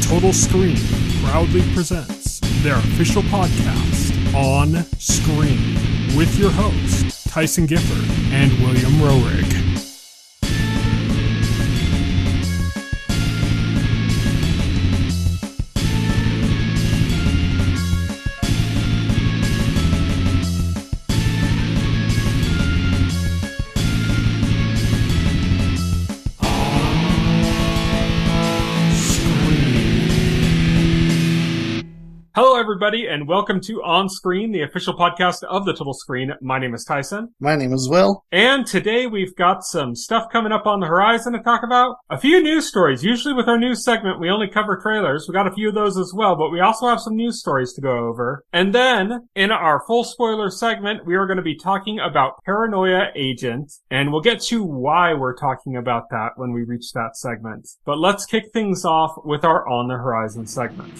Total Screen proudly presents their official podcast, On Screen, with your hosts, Tyson Gifford and William Roerig. Hello, everybody, and welcome to On Screen, the official podcast of the Total Screen. My name is Tyson. My name is Will. And today we've got some stuff coming up on the horizon to talk about. A few news stories. Usually with our news segment, we only cover trailers. We got a few of those as well, but we also have some news stories to go over. And then, in our full spoiler segment, we are going to be talking about Paranoia Agent, and we'll get to why we're talking about that when we reach that segment. But let's kick things off with our On the Horizon segment.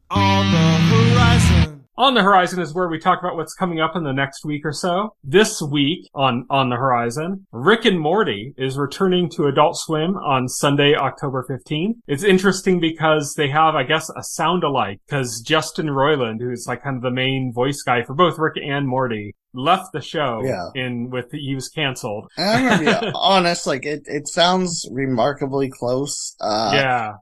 On the horizon. On the Horizon is where we talk about what's coming up in the next week or so. This week on the Horizon, Rick and Morty is returning to Adult Swim on Sunday, October 15th. It's interesting because they have, I guess, a sound alike, because Justin Roiland, who's like kind of the main voice guy for both Rick and Morty, left the show. He was canceled. I'm gonna be honest, like it sounds remarkably close.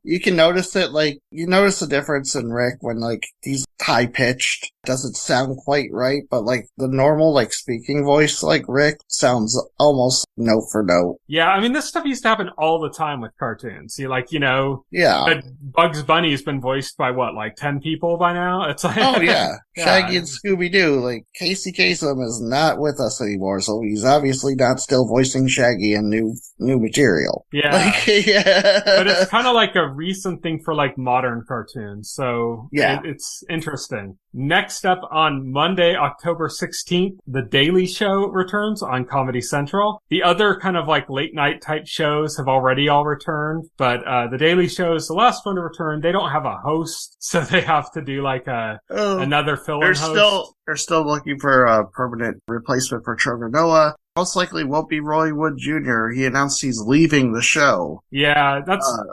You can notice it, like you notice the difference in Rick when like he's high pitched, doesn't sound quite right, but like the normal like speaking voice like Rick sounds almost note for note. Yeah, I mean this stuff used to happen all the time with cartoons. Yeah. Bugs Bunny has been voiced by what, like 10 people by now? It's like Shaggy and Scooby-Doo. Like Casey Kasem is not with us anymore, so he's obviously not still voicing Shaggy in new material. Yeah. But it's kind of like a recent thing for like modern cartoons, so it's interesting. Next up on Monday, October 16th, The Daily Show returns on Comedy Central. The other kind of like late night type shows have already all returned, but The Daily Show is the last one to return. They don't have a host, so they have to do like another fill-in host. They're still looking for a permanent replacement for Trevor Noah. Most likely won't be Roy Wood Jr. He announced he's leaving the show. Yeah,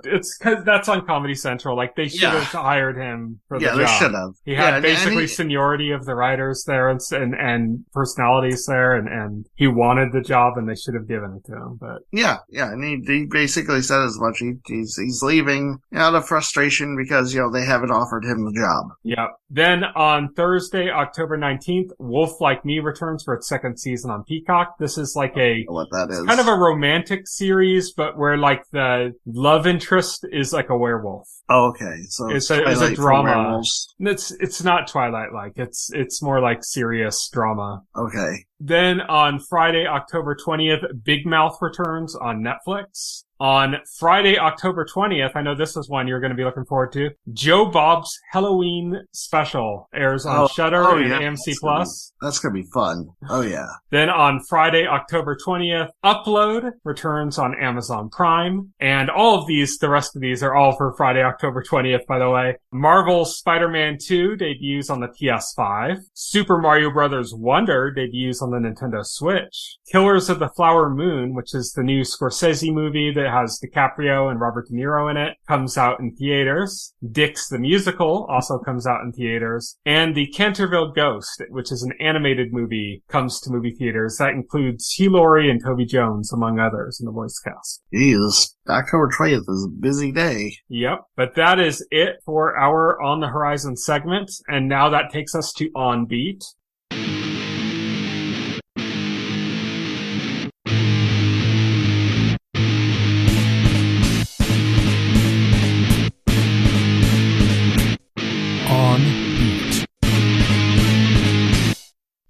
it's because that's on Comedy Central. Like, they should have hired him for the job. Yeah, they should have. He had basically seniority of the writers there and personalities there, and he wanted the job, and they should have given it to him. But and he basically said as much. He's leaving out of frustration because, they haven't offered him the job. Yeah. Then on Thursday, October 19th, Wolf Like Me returns for its second season on Peacock. This is like what that is. Kind of a romantic series, but where like the love interest is like a werewolf. Oh, okay. So it's a drama. It's not Twilight-like. It's more like serious drama. Okay. Then on Friday, October 20th, Big Mouth returns on Netflix. On Friday, October 20th, I know this is one you're going to be looking forward to, Joe Bob's Helloween special airs on Shudder and AMC Plus. That's going to be fun. Oh, yeah. Then on Friday, October 20th, Upload returns on Amazon Prime. And all of these, the rest of these are all for Friday, October 20th, by the way. Marvel's Spider-Man 2 debuts on the PS5. Super Mario Bros. Wonder debuts on the Nintendo Switch. Killers of the Flower Moon, which is the new Scorsese movie that has DiCaprio and Robert De Niro in it, comes out in theaters. Dix the Musical also comes out in theaters. And the Canterville Ghost, which is an animated movie, comes to movie theaters. That includes Hugh Laurie and Toby Jones, among others, in the voice cast. Jeez, October 20th is a busy day. Yep, but that is it for our On the Horizon segment. And now that takes us to On Beat.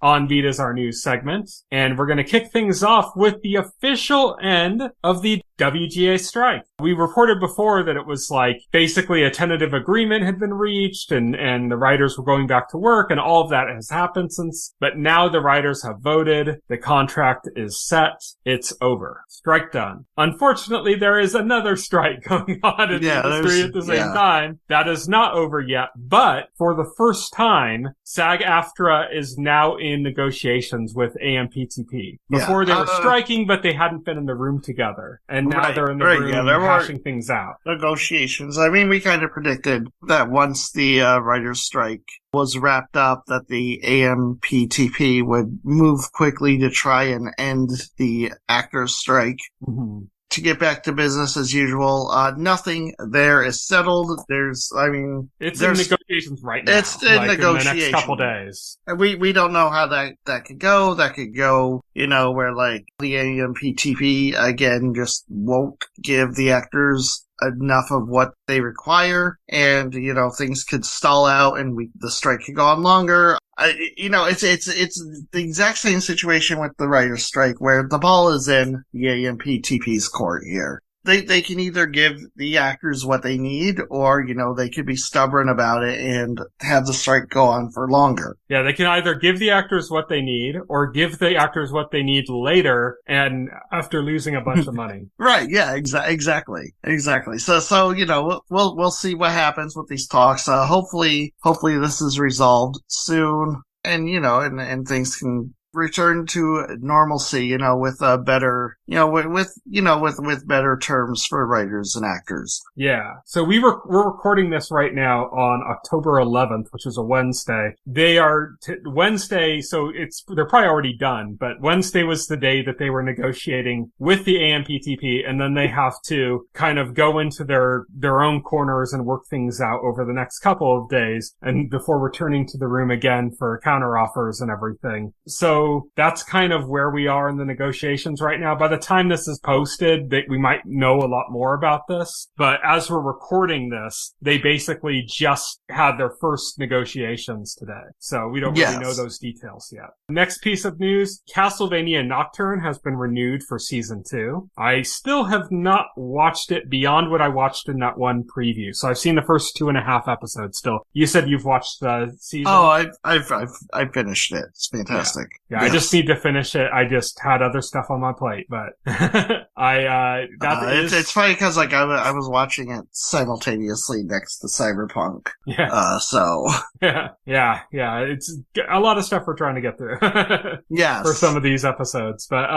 On Beat is our news segment, and we're going to kick things off with the official end of the WGA strike. We reported before that it was like basically a tentative agreement had been reached and the writers were going back to work and all of that has happened since. But now the writers have voted. The contract is set. It's over. Strike done. Unfortunately, there is another strike going on in the industry at the same time. That is not over yet. But for the first time, SAG-AFTRA is now in in negotiations with AMPTP. Before they were striking, but they hadn't been in the room together. And now they're in the room hashing things out. Negotiations. I mean, we kind of predicted that once the writer's strike was wrapped up, that the AMPTP would move quickly to try and end the actors' strike. Mm-hmm. To get back to business as usual. Nothing there is settled. It's in negotiations right now. It's in negotiations. In the next couple days. And we don't know how that could go. That could go, where like the AMPTP again just won't give the actors enough of what they require, and things could stall out, and the strike could go on longer. It's the exact same situation with the writer's strike, where the ball is in the AMPTP's court here. They can either give the actors what they need, or, they could be stubborn about it and have the strike go on for longer. Yeah, they can either give the actors what they need, or give the actors what they need later, and after losing a bunch of money. Right, yeah, exactly. So, we'll see what happens with these talks. Hopefully this is resolved soon, and, and things can return to normalcy, with a better, with better terms for writers and actors. Yeah. So we're recording this right now on October 11th, which is a Wednesday. They are Wednesday, so they're probably already done, but Wednesday was the day that they were negotiating with the AMPTP, and then they have to kind of go into their own corners and work things out over the next couple of days, and before returning to the room again for counteroffers and everything. So that's kind of where we are in the negotiations right now. By the time this is posted, we might know a lot more about this. But as we're recording this, they basically just had their first negotiations today. So we don't really know those details yet. Next piece of news, Castlevania Nocturne has been renewed for season 2. I still have not watched it beyond what I watched in that one preview. So I've seen the first 2.5 episodes still. You said you've watched the season? Oh, I've finished it. It's fantastic. Yeah, I just need to finish it. I just had other stuff on my plate, but it's funny because I was watching it simultaneously next to Cyberpunk. Yeah. Yeah. It's a lot of stuff we're trying to get through. Yes. For some of these episodes, but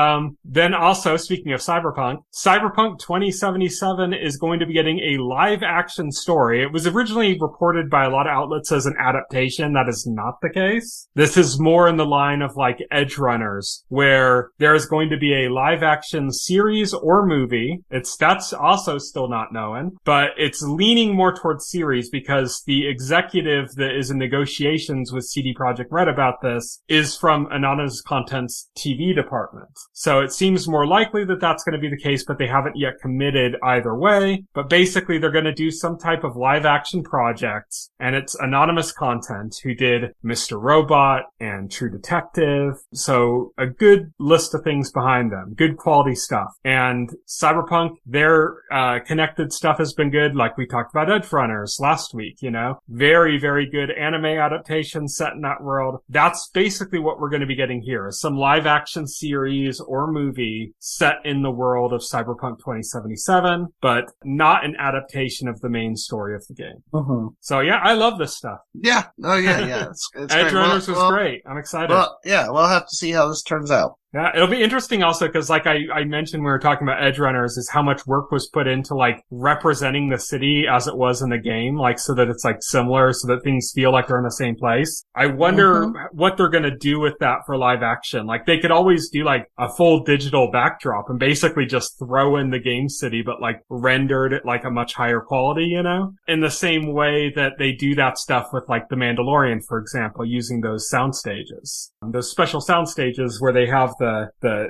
then also speaking of Cyberpunk 2077 is going to be getting a live action story. It was originally reported by a lot of outlets as an adaptation. That is not the case. This is more in the line of like Edge Runners, where there is going to be a live action series or movie. That's also still not known, but it's leaning more towards series because the executive that is in negotiations with CD Projekt Red about this is from Anonymous Content's TV department. So it seems more likely that that's going to be the case, but they haven't yet committed either way. But basically they're going to do some type of live action project, and it's Anonymous Content who did Mr. Robot and True Detective. So a good list of things behind them. Good quality stuff. And Cyberpunk, their connected stuff has been good. Like we talked about Edge Runners last week, Very, very good anime adaptation set in that world. That's basically what we're going to be getting here. Is some live action series or movie set in the world of Cyberpunk 2077, but not an adaptation of the main story of the game. Mm-hmm. So yeah, I love this stuff. Yeah. Oh yeah. It's Edge Runners was great. I'm excited. Well, yeah, we'll have to see how this turns out. Yeah, it'll be interesting also because like I mentioned when we were talking about Edge Runners is how much work was put into like representing the city as it was in the game, like so that it's like similar, so that things feel like they're in the same place. I wonder what they're going to do with that for live action. Like they could always do like a full digital backdrop and basically just throw in the game city, but like rendered at like a much higher quality, in the same way that they do that stuff with like The Mandalorian, for example, using those sound stages, those special sound stages where they have the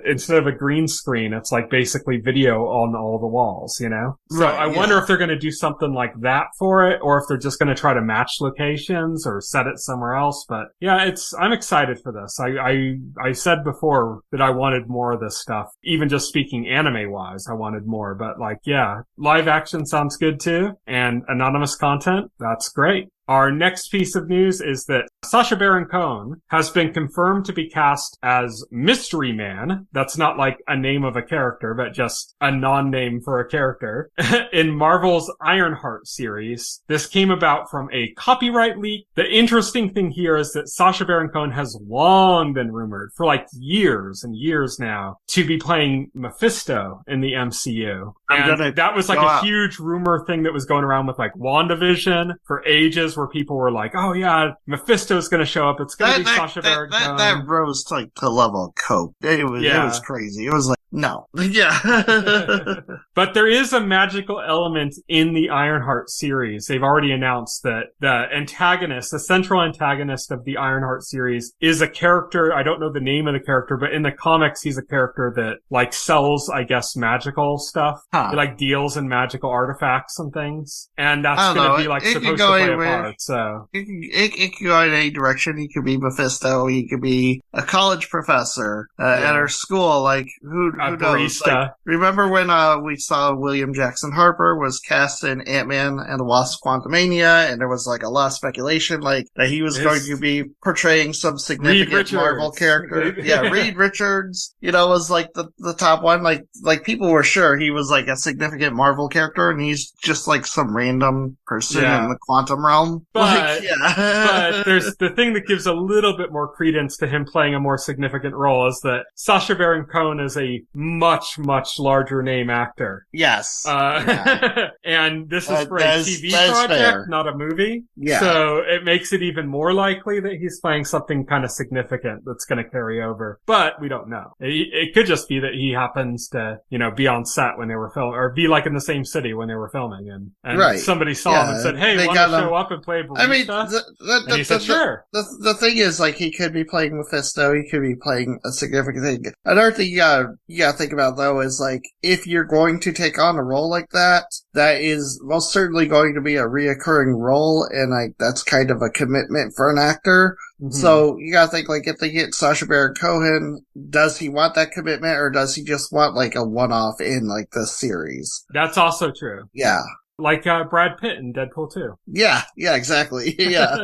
instead of a green screen, it's like basically video on all the walls, So right, I wonder if they're going to do something like that for it, or if they're just going to try to match locations or set it somewhere else. But yeah, I'm excited for this. I said before that I wanted more of this stuff. Even just speaking anime wise, I wanted more. But like, yeah, live action sounds good too. And Anonymous Content, that's great. Our next piece of news is that Sacha Baron Cohen has been confirmed to be cast as Mystery Man. That's not like a name of a character, but just a non-name for a character in Marvel's Ironheart series. This came about from a copyright leak. The interesting thing here is that Sacha Baron Cohen has long been rumored for like years and years now to be playing Mephisto in the MCU. And that was like a huge rumor thing that was going around with like WandaVision for ages, where people were like, oh yeah, Mephisto's gonna show up. It's gonna be Sacha Baron Cohen. That rose to like the level of coke. It was crazy. It was like, no. Yeah. But there is a magical element in the Ironheart series. They've already announced that the antagonist, the central antagonist of the Ironheart series is a character. I don't know the name of the character, but in the comics, he's a character that like sells, I guess, magical stuff. Huh. He like deals in magical artifacts and things. And that's going to be like supposed to play a part. So it could go in any direction. He could be Mephisto. He could be a college professor at our school. Like who knows? Like, remember when we saw William Jackson Harper was cast in Ant-Man and the Wasp: Quantumania, and there was like a lot of speculation like that he was going to be portraying some significant Marvel character. Yeah, Reed Richards, was like the top one. Like people were sure he was like a significant Marvel character, and he's just like some random person in the quantum realm. But there's the thing that gives a little bit more credence to him playing a more significant role is that Sacha Baron Cohen is a much, much larger name actor. Yes. And this is for a TV project, not a movie. Yeah. So it makes it even more likely that he's playing something kind of significant that's going to carry over. But we don't know. It could just be that he happens to, be on set when they were filming, or be like in the same city when they were filming, and somebody saw him and said, "Hey, want to show up and play barista?" I mean, and he said, "Sure." The thing is, like, he could be playing Mephisto. He could be playing a significant thing. Another thing you gotta think about though is like, if you're going to take on a role like that, that is most certainly going to be a reoccurring role, and like that's kind of a commitment for an actor. Mm-hmm. So you gotta think, like, if they get Sacha Baron Cohen, does he want that commitment, or does he just want like a one-off in like the series? That's also true. Yeah. Like Brad Pitt in Deadpool 2. Yeah, exactly. Yeah.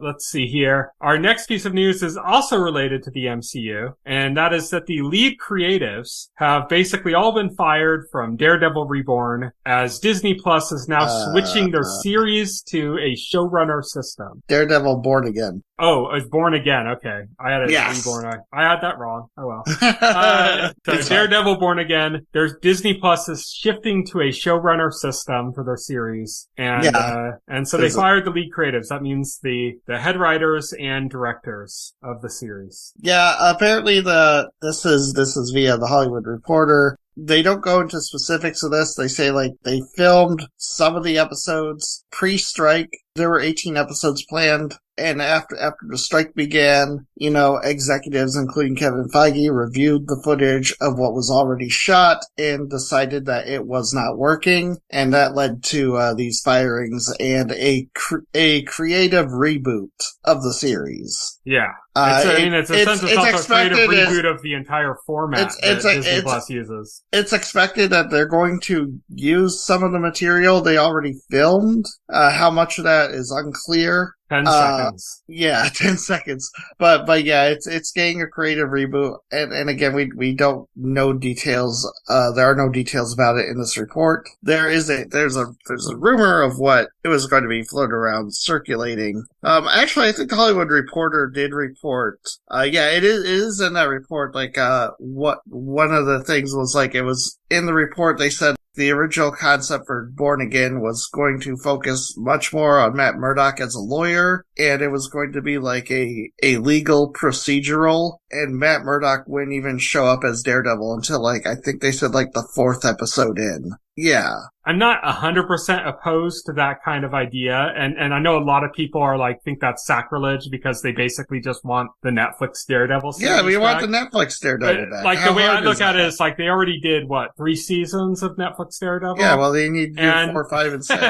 Let's see here. Our next piece of news is also related to the MCU, and that is that the lead creatives have basically all been fired from Daredevil Reborn, as Disney Plus is now switching their series to a showrunner system. Daredevil Born Again. Oh, it's Born Again. Okay. I had it Reborn. I had that wrong. Oh well. So Daredevil Born Again, there's Disney Plus is shifting to a showrunner system for their series. And so they fired the lead creatives. That means the head writers and directors of the series. Yeah, apparently this is via the Hollywood Reporter. They don't go into specifics of this. They say like they filmed some of the episodes pre-strike. There were 18 episodes planned. And after the strike began, executives, including Kevin Feige, reviewed the footage of what was already shot and decided that it was not working. And that led to these firings and a creative reboot of the series. Yeah. It's a sense of also a creative reboot of the entire format that Disney Plus uses. It's expected that they're going to use some of the material they already filmed. How much of that is unclear. 10 seconds. Yeah, 10 seconds. But yeah, it's getting a creative reboot. And again, we don't know details. There are no details about it in this report. There's a rumor of what it was going to be floated around circulating. Actually, I think the Hollywood Reporter did report. It is in that report. Like, what one of the things was like, it was in the report, they said the original concept for Born Again was going to focus much more on Matt Murdock as a lawyer, and it was going to be like a legal procedural, and Matt Murdock wouldn't even show up as Daredevil until like, I think they said like the 4th episode in. Yeah. I'm not 100% opposed to that kind of idea, and I know a lot of people are like, think that's sacrilege because they basically just want the Netflix Daredevil series. Yeah, we want the Netflix Daredevil back. Like, the way I look at it is like, they already did, 3 seasons of Netflix Daredevil? Yeah, well, they need to do 4, 5, and 6.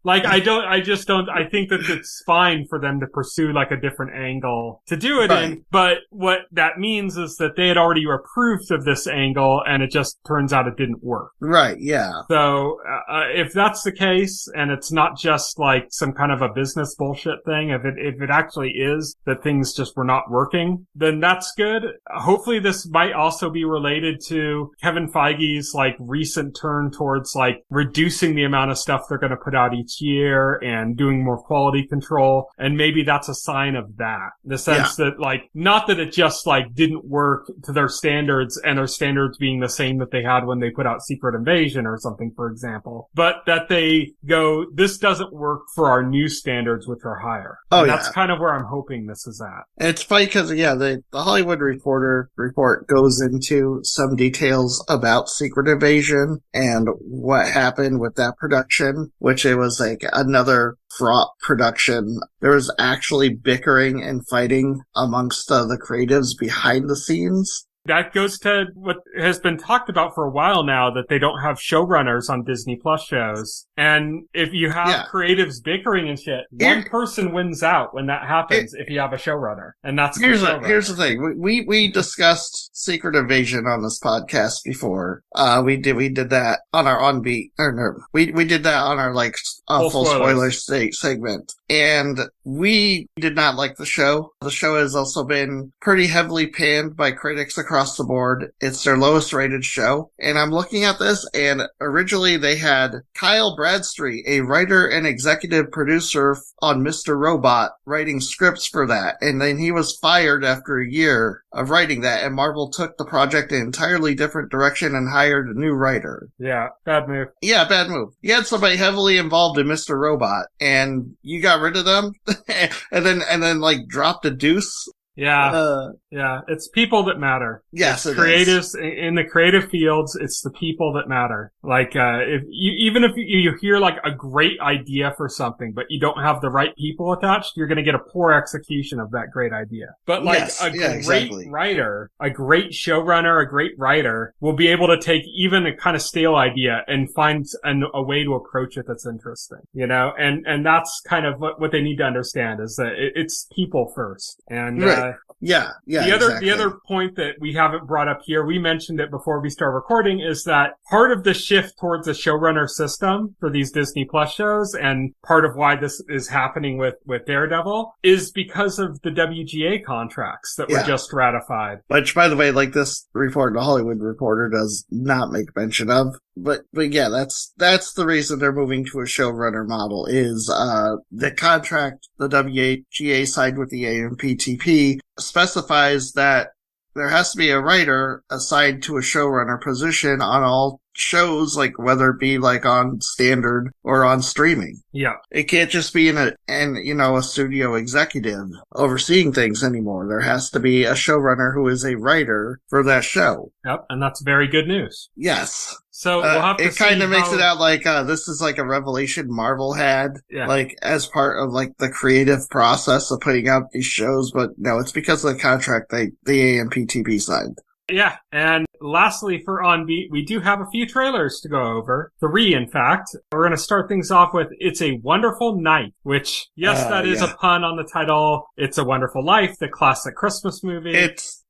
Like, I think that it's fine for them to pursue like a different angle to do it in, but what that means is that they had already approved of this angle, and it just turns out it didn't work. Right, yeah. Yeah. So if that's the case, and it's not just like some kind of a business bullshit thing, if it actually is that things just were not working, then that's good. Hopefully this might also be related to Kevin Feige's like recent turn towards like reducing the amount of stuff they're going to put out each year and doing more quality control. And maybe that's a sign of that. The sense that like, not that it just like didn't work to their standards and their standards being the same that they had when they put out Secret Invasion or something, for example, but that they go, this doesn't work for our new standards, which are higher. Oh, and that's kind of where I'm hoping this is at. It's funny because, the Hollywood Reporter report goes into some details about Secret Invasion and what happened with that production, which it was like another fraught production. There was actually bickering and fighting amongst the creatives behind the scenes. That goes to what has been talked about for a while now, that they don't have showrunners on Disney Plus shows. And if you have creatives bickering and shit, one person wins out when that happens if you have a showrunner. And that's here's the thing. We discussed Secret Invasion on this podcast before. We did that on our on-beat, or no, we did that on our like full spoiler segment. And we did not like the show. The show has also been pretty heavily panned by critics across the board. It's their lowest rated show. And I'm looking at this, and originally they had Kyle Bradstreet, a writer and executive producer on Mr. Robot, writing scripts for that. And then he was fired after a year of writing that, and Marvel took the project in an entirely different direction and hired a new writer. Yeah, bad move. Yeah, bad move. You had somebody heavily involved in Mr. Robot, and you got rid of them, and then like dropped a deuce. Yeah. It's people that matter. Yes, it's creatives in the creative fields. It's the people that matter. Like, if you hear like a great idea for something, but you don't have the right people attached, you're going to get a poor execution of that great idea. But like great writer, a great showrunner, a great writer will be able to take even a kind of stale idea and find a way to approach it that's interesting, and that's kind of what they need to understand, is that it's people first. And, the other point that we haven't brought up here, we mentioned it before we start recording, is that part of the shift towards a showrunner system for these Disney Plus shows, and part of why this is happening with Daredevil, is because of the WGA contracts that were just ratified. Which, by the way, like this report, the Hollywood Reporter does not make mention of. But yeah, that's the reason they're moving to a showrunner model, is the contract the WGA signed with the AMPTP specifies that there has to be a writer assigned to a showrunner position on all shows, like whether it be like on standard or on streaming. Yeah. It can't just be a studio executive overseeing things anymore. There has to be a showrunner who is a writer for that show. Yep, and that's very good news. Yes. So we'll have to it kind of makes it out like this is like a revelation Marvel had, like as part of like the creative process of putting out these shows, but no, it's because of the contract the AMPTP signed. Yeah, and lastly for On Beat, we do have a few trailers to go over. 3, in fact. We're going to start things off with It's a Wonderful Night, which, that is a pun on the title. It's a Wonderful Life, the classic Christmas movie.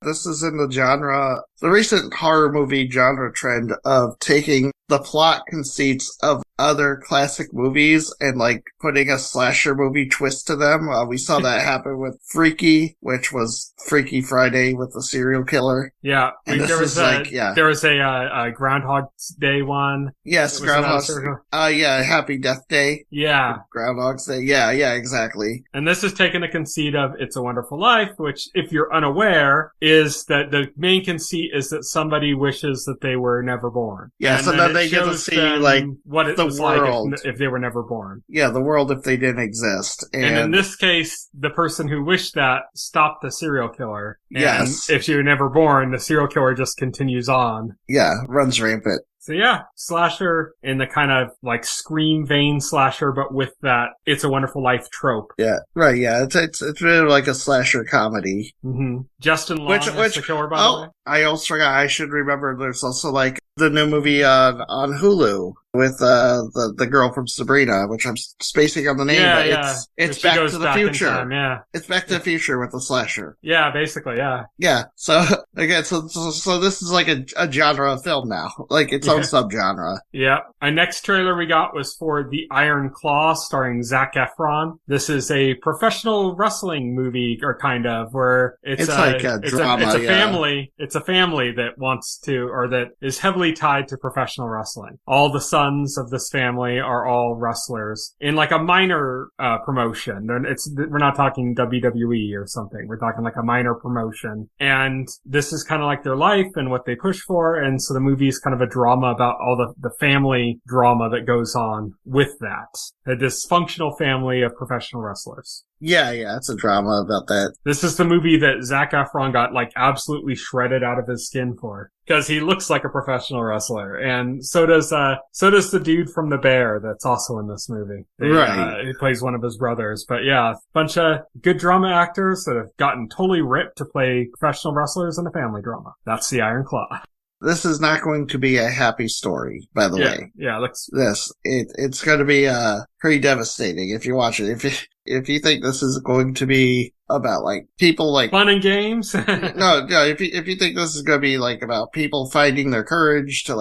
This is in the recent horror movie genre trend of taking the plot conceits of other classic movies and like putting a slasher movie twist to them. We saw that happen with Freaky, which was Freaky Friday with the serial killer. Yeah. There was a Groundhog's Day one. Yes, Groundhog's Day. Happy Death Day. Yeah. Groundhog's Day. Yeah, exactly. And this is taking the conceit of It's a Wonderful Life, which, if you're unaware, is that the main conceit is that somebody wishes that they were never born. Yeah, so then they get to see like what it was like if they were never born. Yeah, the world if they didn't exist. And in this case, the person who wished that stopped the serial killer. And if she were never born, the serial killer just continues on. Yeah, runs rampant. So yeah, slasher in the kind of like Scream vein slasher, but with that It's a Wonderful Life trope. Yeah, right. Yeah, it's really like a slasher comedy. Mm-hmm. Justin Long is the killer, by the way. I also forgot. I should remember. There's also like the new movie on Hulu with the girl from Sabrina, which I'm spacing on the name, but it's Back to the Future. Time, it's Back to the Future with the slasher. Yeah, basically, yeah. Yeah. So again, so this is like a genre of film now, like its own subgenre. Yeah. Our next trailer we got was for The Iron Claw, starring Zac Efron. This is a professional wrestling movie, or kind of, where it's like a drama. It's a family. It's a family that wants to, or that is heavily tied to professional wrestling. All the sons of this family are all wrestlers in like a minor promotion. We're not talking WWE or something. We're talking like a minor promotion, and this is kind of like their life and what they push for. And so the movie is kind of a drama about all the family drama that goes on with that. A dysfunctional family of professional wrestlers. Yeah, it's a drama about that. This is the movie that Zac Efron got like absolutely shredded out of his skin for, because he looks like a professional wrestler, and so does the dude from The Bear that's also in this movie. He plays one of his brothers. But yeah, a bunch of good drama actors that have gotten totally ripped to play professional wrestlers in a family drama. That's The Iron Claw. This is not going to be a happy story, by the way. Yeah, it's going to be pretty devastating if you watch it. If you think this is going to be about like people like fun and games, no. If you think this is going to be like about people finding their courage to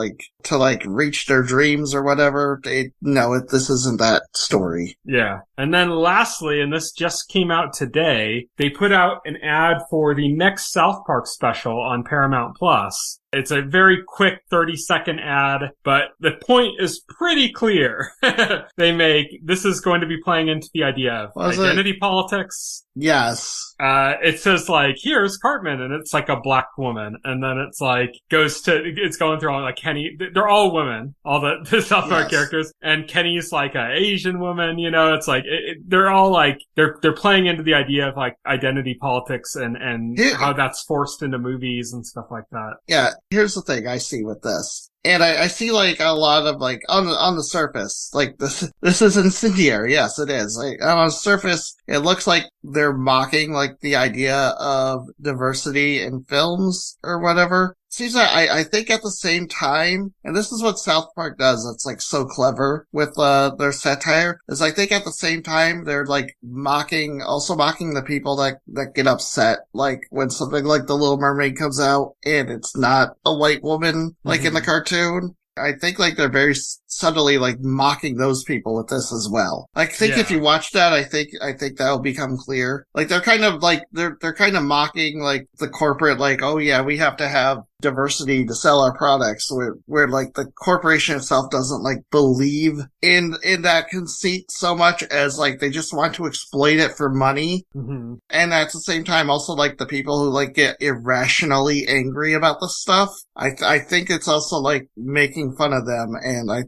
reach their dreams or whatever, this isn't that story. Yeah. And then lastly, and this just came out today, they put out an ad for the next South Park special on Paramount Plus. It's a very quick 30-second ad, but the point is pretty clear. This is going to be playing into the idea of identity politics. Yes. It says like, here's Cartman, and it's like a black woman. And then it's like, it's going through all like Kenny, they're all women, all the South Park characters. And Kenny's like an Asian woman, it's like, they're all like, they're playing into the idea of like identity politics and how that's forced into movies and stuff like that. Yeah. Here's the thing I see with this. And I see like a lot of like on the surface, like this is incendiary. Yes, it is. Like on the surface, it looks like they're mocking like the idea of diversity in films or whatever. Seems like I think at the same time, and this is what South Park does, it's like so clever with their satire, is I think at the same time they're like mocking the people that get upset, like when something like The Little Mermaid comes out and it's not a white woman like in the cartoon. I think like they're very subtly like mocking those people with this as well. I think if you watch that, I think that'll become clear. Like they're kind of like they're kind of mocking like the corporate, like, oh yeah, we have to have diversity to sell our products, where like the corporation itself doesn't like believe in that conceit so much as like they just want to exploit it for money. Mm-hmm. And at the same time also like the people who like get irrationally angry about the stuff, I think it's also like making fun of them. And I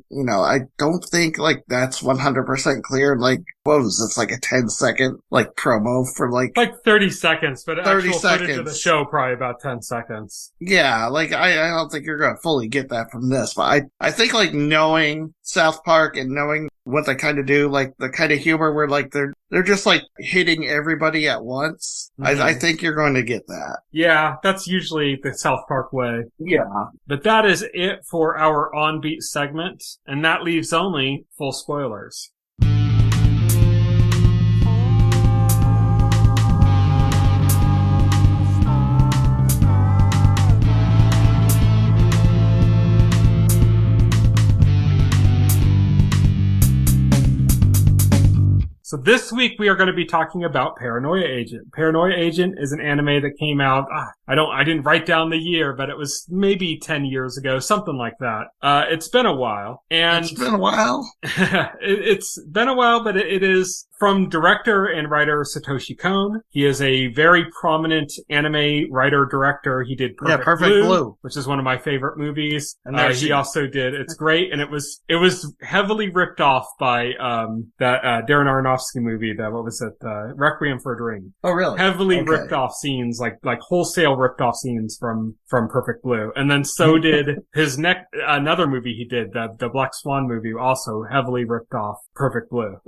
don't think like that's 100% clear. Like, what was this, like a 10-second like promo for like 30 seconds, but 30 actual seconds footage of the show probably about 10 seconds. Yeah, like I don't think you're gonna fully get that from this, but I think like knowing South Park and knowing what they kind of do, like the kind of humor where like they're just like hitting everybody at once. Mm-hmm. I think you're going to get that. Yeah, that's usually the South Park way. Yeah. But that is it for our On Beat segment, and that leaves only full spoilers. So this week we are going to be talking about Paranoia Agent. Paranoia Agent is an anime that came out, I didn't write down the year, but it was maybe 10 years ago, something like that. It's been a while. And it's been a while? It's been a while, but it is from director and writer Satoshi Kon. He is a very prominent anime writer-director. He did Perfect Blue, which is one of my favorite movies. And he also did It's Great, and it was heavily ripped off by that Darren Aronofsky movie, what was it? Requiem for a Dream. Oh, really? Heavily ripped off scenes, like wholesale ripped off scenes from Perfect Blue. And then so did his another movie he did, the Black Swan movie, also heavily ripped off Perfect Blue.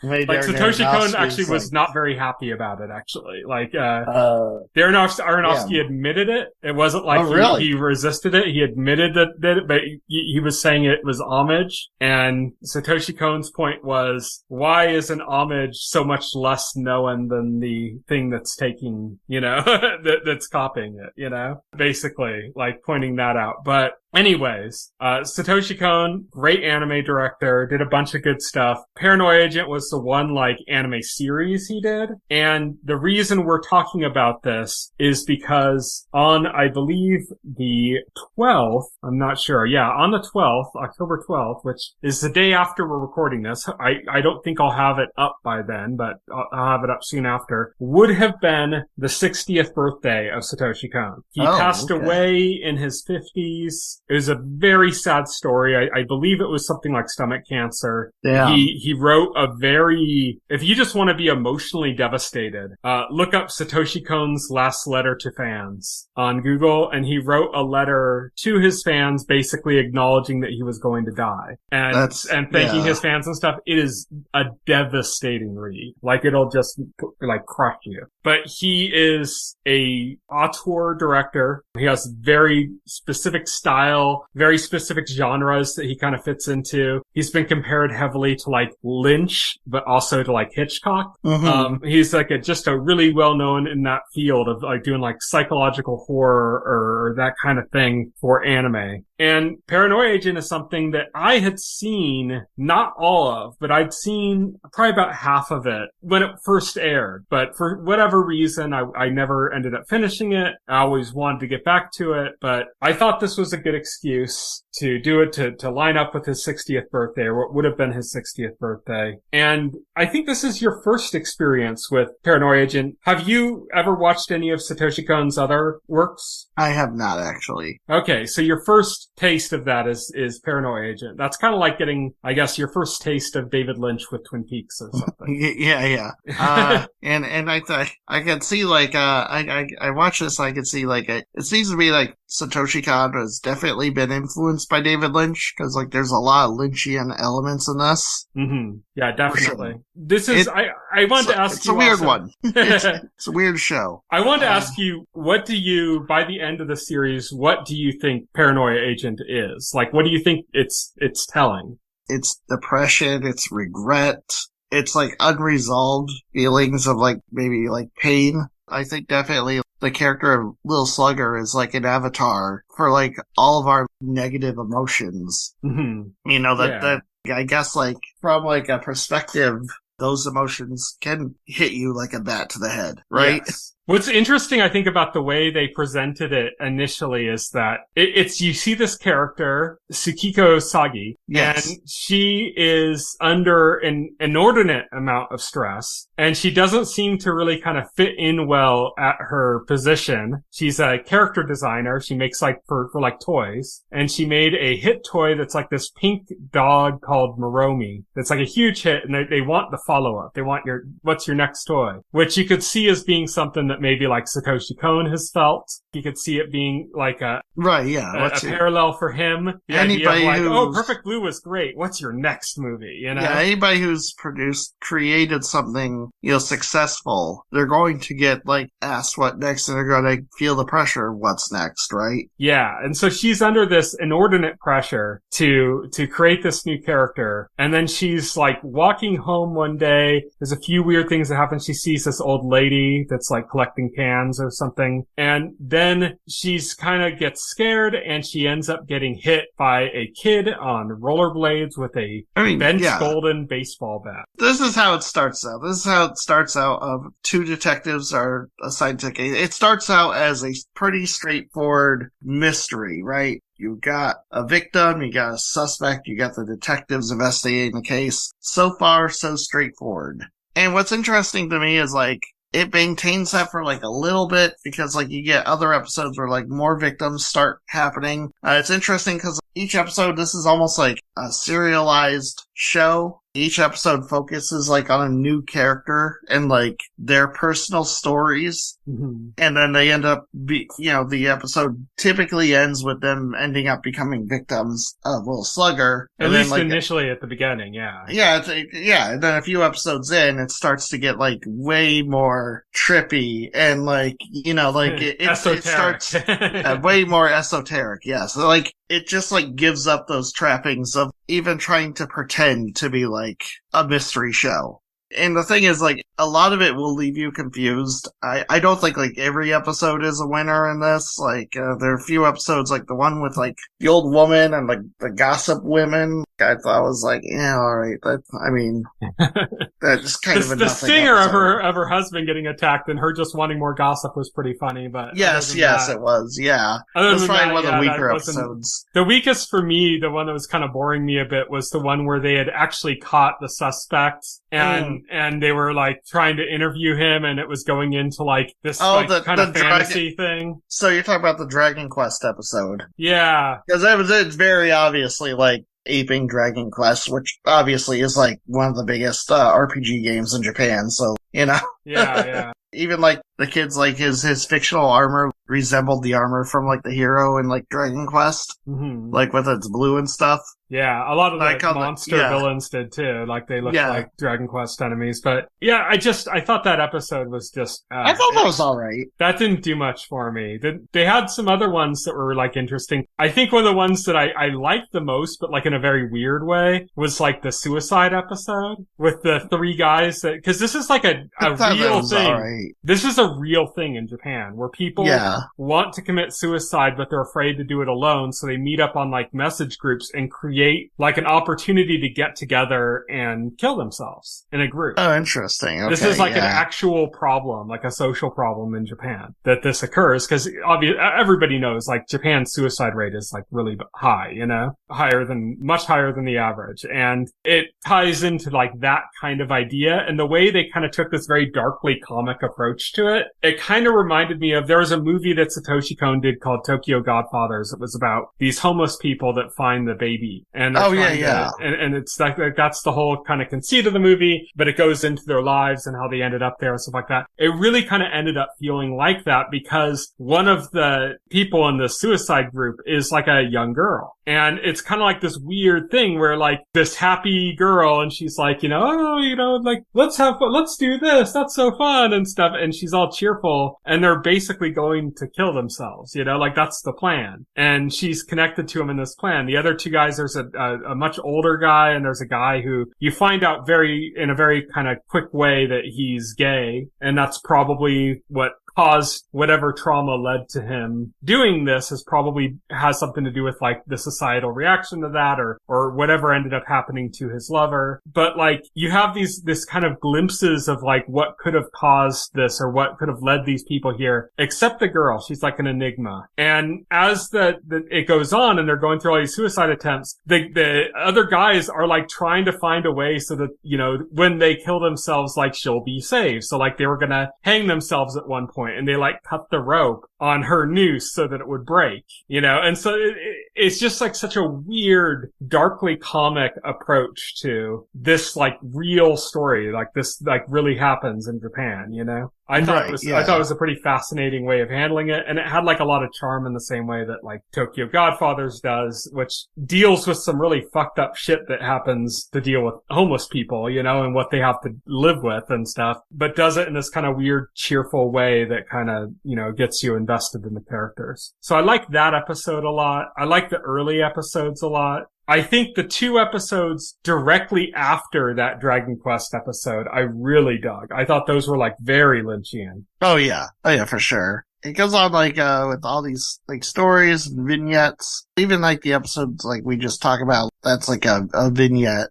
Like Satoshi Kon actually was not very happy about it. Actually, like Aronofsky admitted it. It wasn't like he resisted it. He admitted that but he was saying it was homage. And Satoshi Kon's point was, why is an homage so much less known than the thing that's taking, that's copying it, basically, like pointing that out. But anyways, Satoshi Kon, great anime director, did a bunch of good stuff. Paranoia Agent was the one, like, anime series he did. And the reason we're talking about this is because on, I believe, the 12th, I'm not sure, on the 12th, October 12th, which is the day after we're recording this, I don't think I'll have it up by then, but I'll have it up soon after, would have been the 60th birthday of Satoshi Kon. He passed away in his 50s. It was a very sad story. I believe it was something like stomach cancer. Yeah. He wrote a very, if you just want to be emotionally devastated, look up Satoshi Kon's last letter to fans on Google, and he wrote a letter to his fans basically acknowledging that he was going to die and thanking his fans and stuff. It is a devastating read. Like, it'll just like crush you. But he is a auteur director. He has very specific style, very specific genres that he kind of fits into. He's been compared heavily to like Lynch, but also to like Hitchcock. Mm-hmm. He's like just a really well known in that field of like doing like psychological horror or that kind of thing for anime. And Paranoia Agent is something that I had seen, not all of, but I'd seen probably about half of it when it first aired. But for whatever reason, I never ended up finishing it. I always wanted to get back to it, but I thought this was a good excuse to do it, to line up with his 60th birthday, or what would have been his 60th birthday. And I think this is your first experience with Paranoia Agent. Have you ever watched any of Satoshi Kon's other works? I have not, actually. Okay, so your first taste of that is Paranoia Agent. That's kind of like getting, I guess, your first taste of David Lynch with Twin Peaks or something. Yeah. And I could see, like, I watched this, I could see, like, it seems to be like Satoshi Kon has definitely been influenced by David Lynch, because, like, there's a lot of Lynchian elements in this. Mm-hmm. Yeah, definitely. Sure. This is, I wanted to ask you. It's a weird one. It's a weird show. I wanted to ask you, by the end of the series, what do you think Paranoia Agent is? Like, what do you think it's telling? It's depression, it's regret, it's like unresolved feelings of like, maybe like pain. I think definitely the character of Lil Slugger is like an avatar for like all of our negative emotions. Mm-hmm. That I guess like from like a perspective, those emotions can hit you like a bat to the head, right? Yes. What's interesting, I think, about the way they presented it initially is that it's you see this character, Tsukiko Sagi, and she is under an inordinate amount of stress, and she doesn't seem to really kind of fit in well at her position. She's a character designer. She makes like for like toys, and she made a hit toy that's like this pink dog called Moromi. That's like a huge hit, and they want the follow-up. They want what's your next toy? Which you could see as being something that maybe like Satoshi Kon has felt. You could see it being like a parallel for him. The anybody idea of like, Perfect Blue was great. What's your next movie? Yeah, anybody who's created something, successful, they're going to get like asked what next, and they're going to feel the pressure of what's next, right? Yeah, and so she's under this inordinate pressure to create this new character, and then she's like walking home one day. There's a few weird things that happen. She sees this old lady that's like collecting cans or something, and then she's kind of gets scared, and she ends up getting hit by a kid on rollerblades with a bent golden baseball bat. This is how it starts out. Two detectives are assigned to a case. It starts out as a pretty straightforward mystery, right? You got a victim, you got a suspect, you got the detectives investigating the case. So far, so straightforward. And what's interesting to me is like, it maintains that for like a little bit, because like you get other episodes where like more victims start happening. It's interesting because each episode, this is almost like a serialized show. Each episode focuses like on a new character and like their personal stories. Mm-hmm. And then they end up the episode typically ends with them ending up becoming victims of Will Slugger. At least initially at the beginning, yeah. Yeah, and then a few episodes in, it starts to get like way more trippy and like, it starts way more esoteric. Yeah. So like, it just like gives up those trappings of even trying to pretend to be like a mystery show. And the thing is, like, a lot of it will leave you confused. I don't think, like, every episode is a winner in this. Like, there are a few episodes, like the one with, like, the old woman and, like, the gossip women. I thought was like, yeah, alright. That's kind of a the nothing stinger episode. of her husband getting attacked and her just wanting more gossip was pretty funny, but. Yes, it was, yeah. It was probably one of the weaker episodes. The weakest for me, the one that was kind of boring me a bit, was the one where they had actually caught the suspect and they were like trying to interview him and it was going into like this kind of fantasy thing. So you're talking about the Dragon Quest episode. Yeah. Because it's very obviously like aping Dragon Quest, which obviously is like one of the biggest RPG games in Japan, so, Yeah. Even like the kids, like his fictional armor resembled the armor from like the hero in like Dragon Quest, like with its blue and stuff. Yeah, a lot of the monster villains did too. Like they looked like Dragon Quest enemies. But yeah, I thought that episode was just. I thought that was all right. That didn't do much for me. They had some other ones that were like interesting. I think one of the ones that I liked the most, but like in a very weird way, was like the suicide episode with the three guys that, because this is like a real thing. Right. This is a real thing in Japan where people want to commit suicide, but they're afraid to do it alone. So they meet up on like message groups and create like an opportunity to get together and kill themselves in a group. Oh, interesting. Okay, this is like an actual problem, like a social problem in Japan that this occurs because everybody knows like Japan's suicide rate is like really high, much higher than the average. And it ties into like that kind of idea and the way they kind of took this very darkly comic approach to it. It kind of reminded me of, there was a movie that Satoshi Kon did called Tokyo Godfathers. It was about these homeless people that find the baby. And and it's like that's the whole kind of conceit of the movie, but it goes into their lives and how they ended up there and stuff like that. It really kind of ended up feeling like that because one of the people in the suicide group is like a young girl. And it's kind of like this weird thing where like this happy girl and she's like, like, let's have fun, let's do this, that's so fun and stuff. And she's all cheerful and they're basically going to kill themselves, like that's the plan. And she's connected to him in this plan. The other two guys, there's a much older guy and there's a guy who you find out in a very kind of quick way that he's gay. And that's probably what caused whatever trauma led to him doing this has something to do with like the societal reaction to that or whatever ended up happening to his lover. But like you have this kind of glimpses of like what could have caused this or what could have led these people here, except the girl. She's like an enigma. And as it goes on and they're going through all these suicide attempts, the other guys are like trying to find a way so that, when they kill themselves, like she'll be saved. So like they were going to hang themselves at one point and they like cut the rope on her noose so that it would break, and so it's just like such a weird, darkly comic approach to this like real story. Like this like really happens in Japan, I thought it was a pretty fascinating way of handling it. And it had like a lot of charm in the same way that like Tokyo Godfathers does, which deals with some really fucked up shit that happens to deal with homeless people, and what they have to live with and stuff, but does it in this kind of weird, cheerful way that kind of, gets you invested in the characters. So I like that episode a lot. I like the early episodes a lot. I think the two episodes directly after that Dragon Quest episode, I really dug. I thought those were like very Lynchian. Oh yeah, for sure. It goes on like with all these like stories and vignettes. Even like the episodes like we just talked about, that's like a vignette.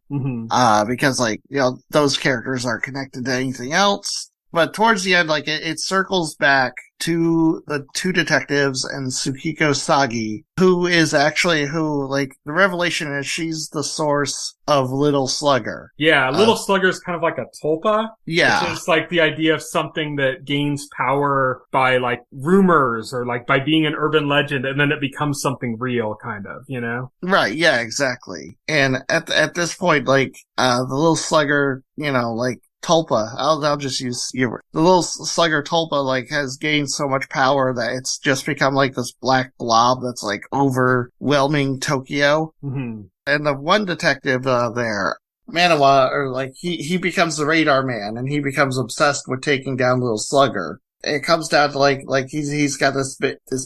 Because like, those characters aren't connected to anything else. But towards the end, like it circles back the two detectives and Tsukiko Sagi, who the revelation is she's the source of Little Slugger. Yeah, Little Slugger is kind of like a tulpa. Yeah. Which is like the idea of something that gains power by like rumors or like by being an urban legend, and then it becomes something real, kind of, you know? Right, yeah, exactly. And at this point, like, the Little Slugger, you know, like, Tulpa, I'll just use the Little Slugger Tulpa, like, has gained so much power that it's just become like this black blob that's like overwhelming Tokyo. Mm-hmm. And the one detective, there, Manawa, or like, he becomes the radar man and he becomes obsessed with taking down Little Slugger. It comes down to like he's got this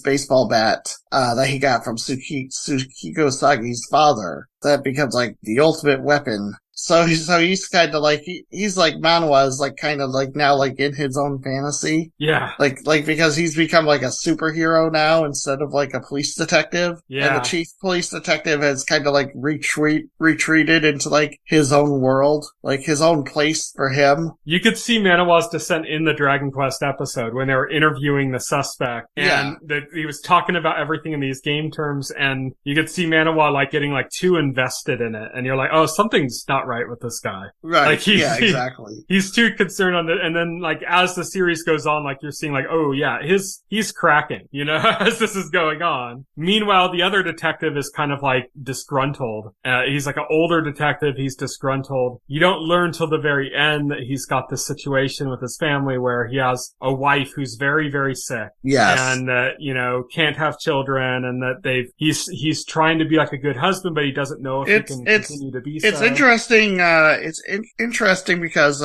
baseball bat, that he got from Tsukiko Sagi's father that becomes like the ultimate weapon. So he's kind of like, he's like, Manhwa is like kind of like now like in his own fantasy. Yeah. Like because he's become like a superhero now instead of like a police detective. Yeah. And the chief police detective has kind of like retreated into like his own world, like his own place for him. You could see Manhwa's descent in the Dragon Quest episode when they were interviewing the suspect, and he was talking about everything in these game terms, and you could see Manhwa like getting like too invested in it, and you're like, oh, something's not right with this guy. Right. Like exactly. He's too concerned on and then like as the series goes on, like you're seeing like, oh yeah, he's cracking, you know, as this is going on. Meanwhile, the other detective is kind of like disgruntled. He's like an older detective. He's disgruntled. You don't learn till the very end that he's got this situation with his family where he has a wife who's very, very sick. Yes. And that, you know, can't have children, and that he's trying to be like a good husband, but he doesn't know if he can continue to be so. It's interesting. It's interesting because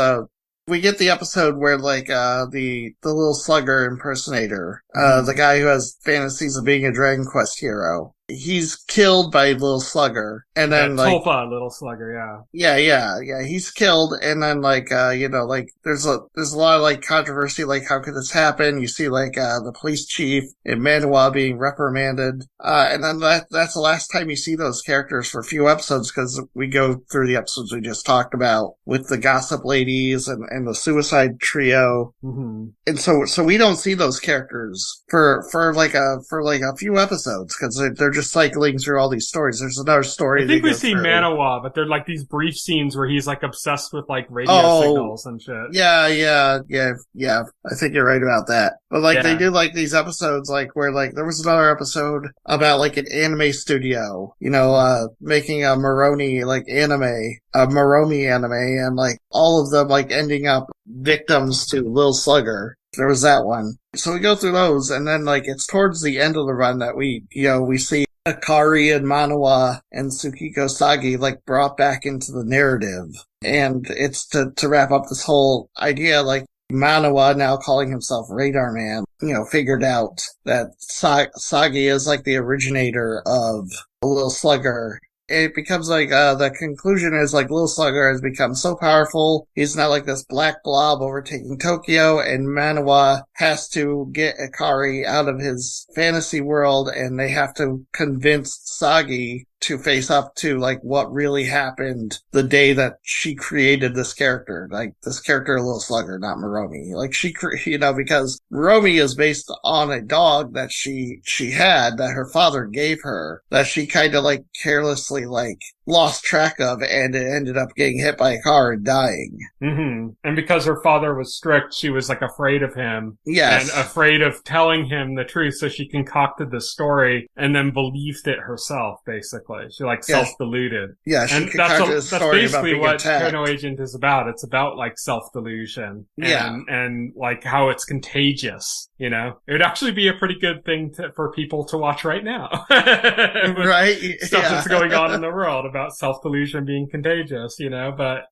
we get the episode where like the Little Slugger impersonator, the guy who has fantasies of being a Dragon Quest hero, he's killed by Little Slugger, and then like Tulpa Little Slugger, yeah, he's killed, and then like you know, like there's a lot of like controversy, like how could this happen? You see like the police chief in Manhwa being reprimanded, and then that's the last time you see those characters for a few episodes, because we go through the episodes we just talked about with the gossip ladies and the suicide trio, and so we don't see those characters for like a few episodes because they're just cycling through all these stories. There's another story. I think we see Manhwa, but they're like these brief scenes where he's like obsessed with like radio signals and shit. Yeah. I think you're right about that. But like they do like these episodes like where like there was another episode about like an anime studio, you know, making a Moroni anime, and like all of them like ending up victims to Lil Slugger. There was that one. So we go through those, and then like it's towards the end of the run that we see Akari and Manhwa and Tsukiko Sagi like brought back into the narrative. And it's to wrap up this whole idea, like Manhwa, now calling himself Radar Man, you know, figured out that Sagi is like the originator of Little Slugger. It becomes like, the conclusion is like Little Slugger has become so powerful, he's now like this black blob overtaking Tokyo, and Manhwa has to get Akari out of his fantasy world, and they have to convince Sagi to face up to like what really happened the day that she created this character, like this character Little Slugger, not Moroni. Like because Moroni is based on a dog that she had that her father gave her, that she kind of like carelessly like lost track of, and it ended up getting hit by a car and dying. And because her father was strict, she was like afraid of him. Yes. And afraid of telling him the truth, so she concocted the story and then believed it herself, basically. She like self-deluded. Yeah, she and that's basically what Paranoia Agent is about. It's about like self-delusion. And like how it's contagious, you know? It would actually be a pretty good thing for people to watch right now. Right? Stuff that's going on in the world about self-delusion being contagious, you know? But,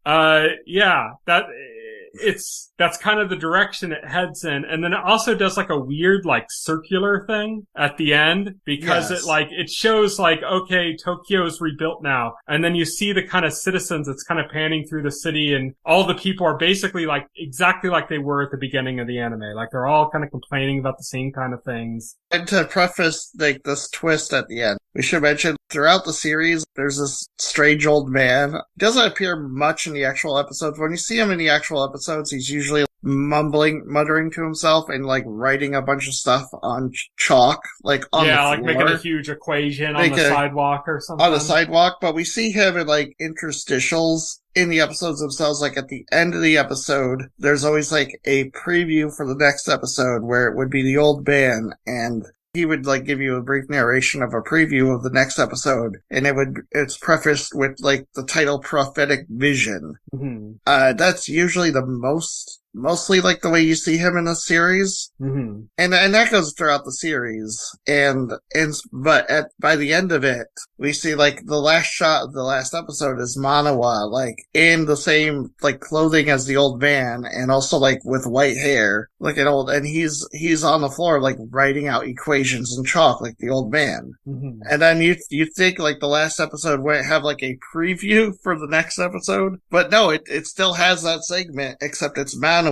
that's kind of the direction it heads in. And then it also does like a weird like circular thing at the end, because it shows like, okay, Tokyo's rebuilt now. And then you see the kind of citizens, it's kind of panning through the city, and all the people are basically like exactly like they were at the beginning of the anime. Like they're all kind of complaining about the same kind of things. And to preface like this twist at the end, we should mention throughout the series, there's this strange old man. He doesn't appear much in the actual episodes. When you see him in the actual episodes, he's usually muttering to himself and like writing a bunch of stuff on chalk, like on the floor. Like making a huge equation on the sidewalk or something. On the sidewalk, but we see him in like interstitials in the episodes themselves. Like at the end of the episode, there's always like a preview for the next episode where it would be the old man, and he would like give you a brief narration of a preview of the next episode, and it's prefaced with like the title Prophetic Vision. Mm-hmm. That's usually mostly like the way you see him in the series. Mm-hmm. And that goes throughout the series. But by the end of it, we see like the last shot of the last episode is Manawa, like in the same like clothing as the old man, and also like with white hair, like and he's on the floor like writing out equations in chalk like the old man. Mm-hmm. And then you think like the last episode wouldn't have like a preview for the next episode, but no, it still has that segment, except it's Manawa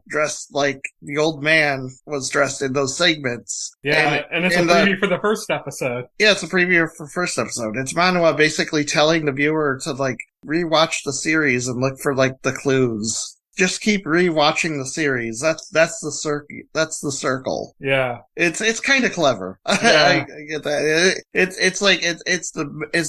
dressed like the old man was dressed in those segments. Yeah, and it's a preview for the first episode. Yeah, it's a preview for first episode. It's Manawa basically telling the viewer to like rewatch the series and look for like the clues. Just keep rewatching the series. That's the circle. Yeah. It's kind of clever. Yeah. I get that. It's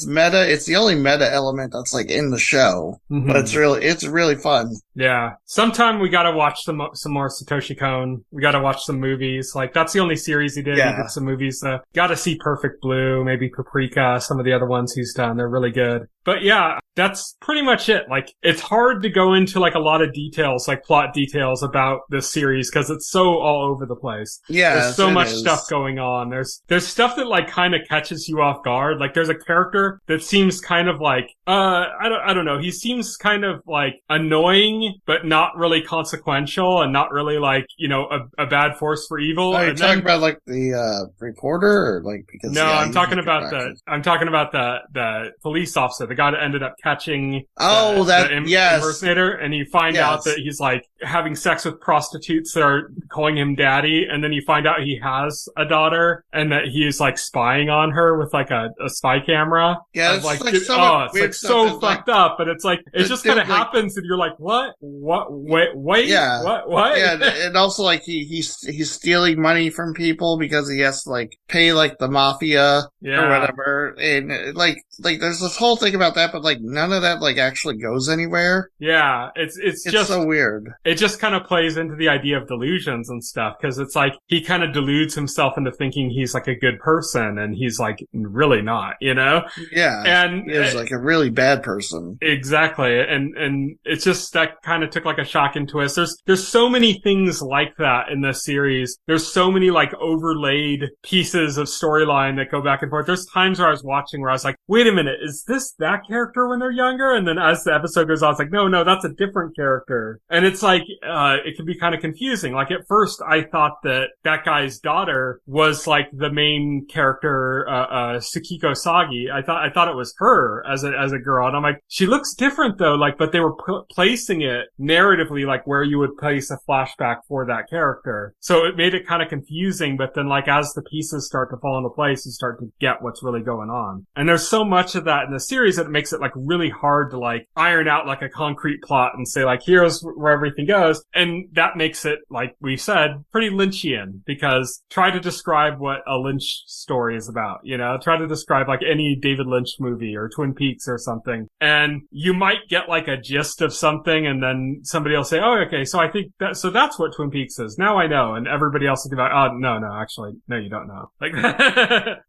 meta. It's the only meta element that's like in the show, mm-hmm. but it's really fun. Yeah. Sometime we gotta watch some more Satoshi Kon. We gotta watch some movies. Like, that's the only series he did. Yeah. He did some movies. Gotta see Perfect Blue, maybe Paprika, some of the other ones he's done. They're really good. But yeah, that's pretty much it. Like, it's hard to go into like a lot of details, like plot details about this series, because it's so all over the place. Yeah. There's so much stuff going on. There's stuff that like kind of catches you off guard. Like, there's a character that seems kind of like, I don't know. He seems kind of like annoying, but not really consequential, and not really like, you know, a bad force for evil. Are you talking about like the reporter, or like because? No, I'm talking about the police officer, the guy that ended up catching the impersonator, and you find out that he's like having sex with prostitutes that are calling him daddy, and then you find out he has a daughter, and that he is like spying on her with like a spy camera. Yeah, it's like it's so fucked up, but it's like it just kind of happens, and you're like, what, wait, yeah, what? Yeah, and also like he's stealing money from people because he has to like pay like the mafia or whatever, and like there's this whole thing about that, but like none of that like actually goes anywhere. Yeah, it's just so weird. It just kind of plays into the idea of delusions and stuff, because it's like he kind of deludes himself into thinking he's like a good person, and he's like really not, you know? Yeah, and he's like a really bad person. Exactly, and it's just that kind of took like a shocking twist. There's so many things like that in this series. There's so many like overlaid pieces of storyline that go back and forth. There's times where I was watching where I was like, wait a minute, is this that character when they're younger? And then as the episode goes on, it's like, no, that's a different character. And it's like, it can be kind of confusing. Like, at first I thought that guy's daughter was like the main character, Tsukiko Sagi. I thought it was her as a girl. And I'm like, she looks different though. Like, but they were placing it narratively, like where you would place a flashback for that character. So it made it kind of confusing. But then like, as the pieces start to fall into place, you start to get what's really going on. And there's so much of that in the series that it makes it like really hard to like iron out like a concrete plot and say like, here's where everything goes. And that makes it, like we said, pretty Lynchian, because try to describe what a Lynch story is about, you know, try to describe like any David Lynch movie or Twin Peaks or something. And you might get like a gist of something, and then somebody will say, oh, okay, so I think that's what Twin Peaks is. Now I know. And everybody else will be like, oh, no, actually, no, you don't know. Like,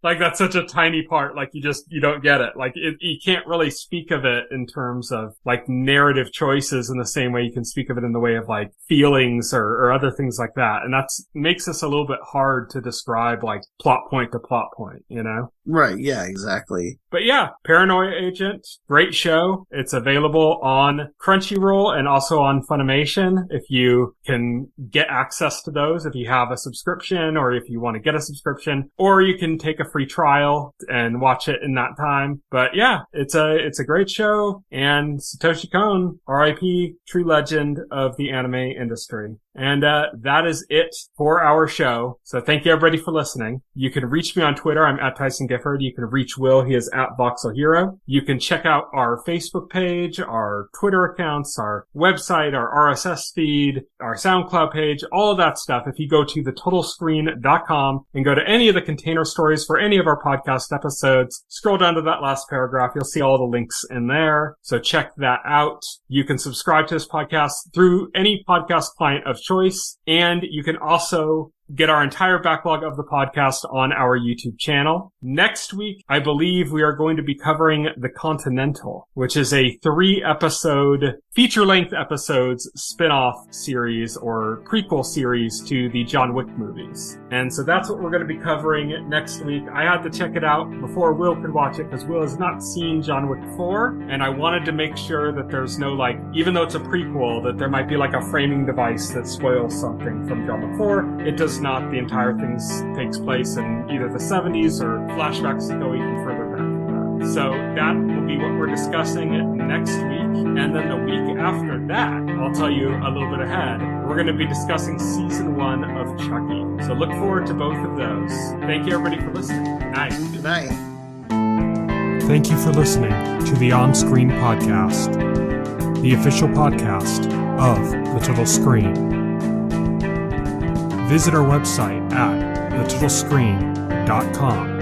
like that's such a tiny part. Like you don't get it. Like you can't really speak of it in terms of like narrative choices in the same way you can speak of it in the way of like feelings or other things like that. And that's makes this a little bit hard to describe like plot point to plot point, you know? Right. Yeah, exactly. But yeah, Paranoia Agent, great show. It's available on Crunchyroll and also on Funimation if you can get access to those, if you have a subscription or if you want to get a subscription, or you can take a free trial and watch it in that time. But yeah, it's a great show, and Satoshi Kon, R.I.P., true legend of the anime industry. And that is it for our show. So thank you everybody for listening. You can reach me on Twitter. I'm at Tyson Gifford. You can reach Will. He is at Voxel Hero. You can check out our Facebook page, our Twitter accounts, our website, our RSS feed, our our SoundCloud page, all of that stuff. If you go to thetotalscreen.com and go to any of the container stories for any of our podcast episodes, scroll down to that last paragraph. You'll see all the links in there. So check that out. You can subscribe to this podcast through any podcast client of choice. And you can also get our entire backlog of the podcast on our YouTube channel. Next week, I believe we are going to be covering The Continental, which is a 3-episode, feature-length episodes spin-off series or prequel series to the John Wick movies. And so that's what we're going to be covering next week. I had to check it out before Will could watch it because Will has not seen John Wick 4, and I wanted to make sure that there's no, even though it's a prequel, that there might be a framing device that spoils something from John Wick 4. It does not. The entire thing takes place in either the 70s or flashbacks that go even further back than that. So that will be what we're discussing next week. And then the week after that, I'll tell you a little bit ahead, we're going to be discussing season 1 of Chucky. So look forward to both of those. Thank you everybody for listening. Good night. Good night. Thank you for listening to the OnScreen podcast, the official podcast of The Total Screen. Visit our website at thetotalscreen.com.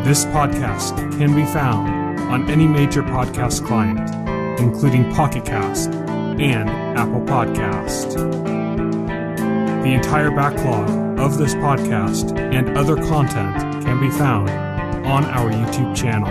This podcast can be found on any major podcast client, including Pocket Cast and Apple Podcast. The entire backlog of this podcast and other content can be found on our YouTube channel.